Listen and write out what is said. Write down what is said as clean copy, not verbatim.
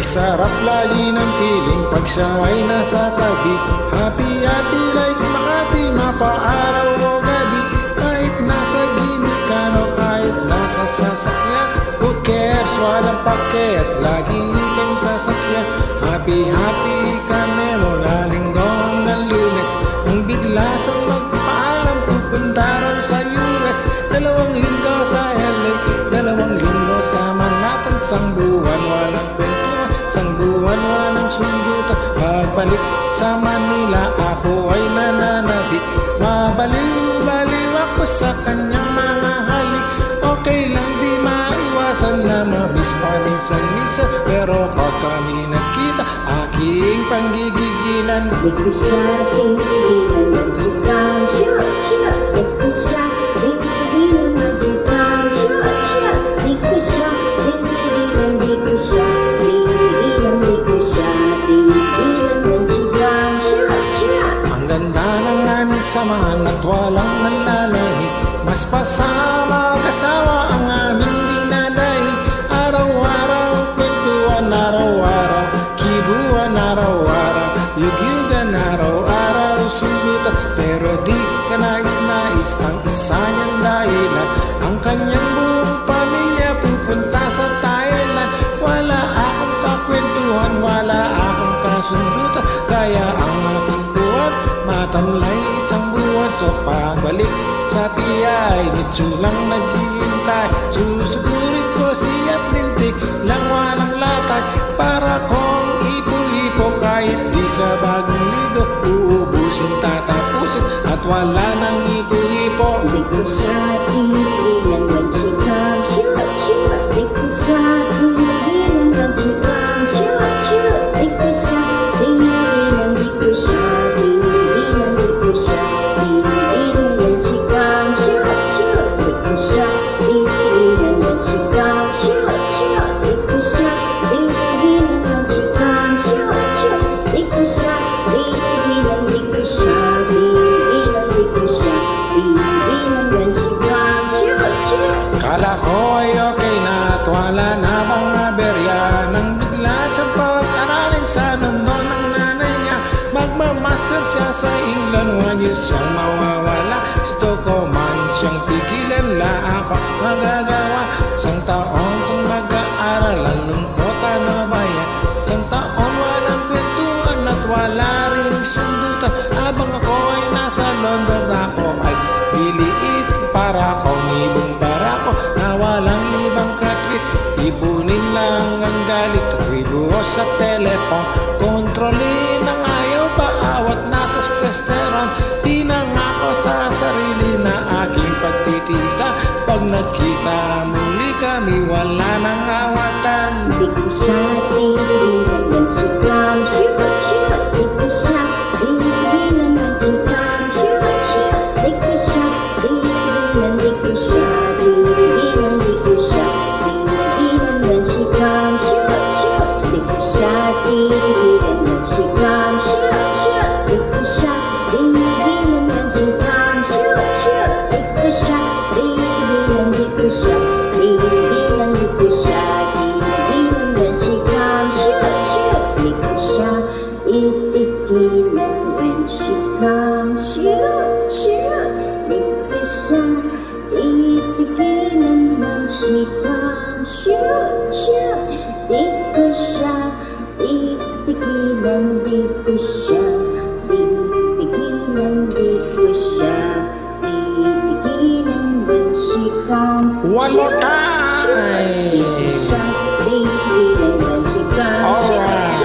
Sarap lagi ng piling pag siya ay nasa tabi. Happy happy like Makati, mapaaraw o gabi. Kahit nasa gimikan o kahit nasa sasakyan, who cares, walang pake at lagi kang sasakyan. Happy happy kami mula Linggo hanggang Lunes. Nang bigla siyang magpaalam, pupunta raw sa US. 2 linggo sa LA, 2 linggo sa Manhattan. Sang buwan walang kwentuhan, sang buwan walang sundutan. Pagbalik sa Manila ako ay nananabik. Mabaliw-baliw ako sa kanyang mga halik. Okay lang di maiwasan na mamiss paminsan-minsan, pero pag kami nagkita aking panggigigilan. Di ko siya tingilan ng sukang siya. Di ko siya tingilan ng sukang siya. Di ko siya tingilan, di ko siya tingilan, di ko siya tingilan ng sukang siya. Ang ganda ng aming samahan at walang nanlalangit. Mas pasama mag-asawa ang aming dinadaig. Araw-araw kwentuhan, araw-araw kibuan, araw-araw yugyugan, araw-araw sundutan. Pero di ka nais-nais ang isa niyang dahilan. Ang kanyang buong pamilya pupunta sa Thailand. Wala akong kakwentuhan, wala akong kasundutan. Kaya ang aking kuwan matamlay isang buwan. So pagbalik sa tiyay, nitso lang naghihintay. Susugurin ko siya't lintik lang walang latay. Para kong ipo-ipo kahit di sa bagong ligo. Uubusin, tatapusin at wala nang ipo-ipo. Di ko siya tingilan ng sukang siya. Di ko siya tingilan ng sukang siya. Di ko siya tingilan, di ko siya tingilan, di ko siya tingilan ng sukang siya. Di ko siya tingilan ng sukang siya. Di ko siya tingilan ng sukang siya. Di ko siya tingilan, di ko siya tingilan, di ko siya tingilan ng sukang siya. Kala ko ay okay na at wala na mga berya. Nang bigla sa pag-aralin sa London ng nanay niya. Magmamaster siya sa England, 1 year siyang mawawala. Gusto ko man siyang pigilan, la ako magagawa. Isang taon siyang mag-aaral, ang lungkot ano ba yan? Isang taon walang kwentuhan at wala rin sundutan. Habang ako ay nasa London, ako ay biliit para kong ibong barako na walang ibang kakit. Ipunin lang ang galit at buhos sa telepon. Kontrolin ang ayaw, paawat na testosterone. Di na nga ako sa sarili na aking pagtitisa. Pag nagkita muli kami wala nang awatan. Di ko siya tingilan ng sukang siya. Di ko siya tingilan ng sukang siya. Di ko siya tingilan, di ko siya tingilan, di ko siya tingilan ng sukang siya. Di ko siya tingilan ng sukang siya. Di ko siya tingilan ng sukang siya. Di ko siya tingilan, di ko siya tingilan, di ko siya tingilan ng sukang siya. Di ko siya titigilan when she comes siya. Di ko siya titigilan when she comes siya. Di ko siya titigilan, di ko siya titigilan, di ko siya titigilan when she comes. One more time. Alright.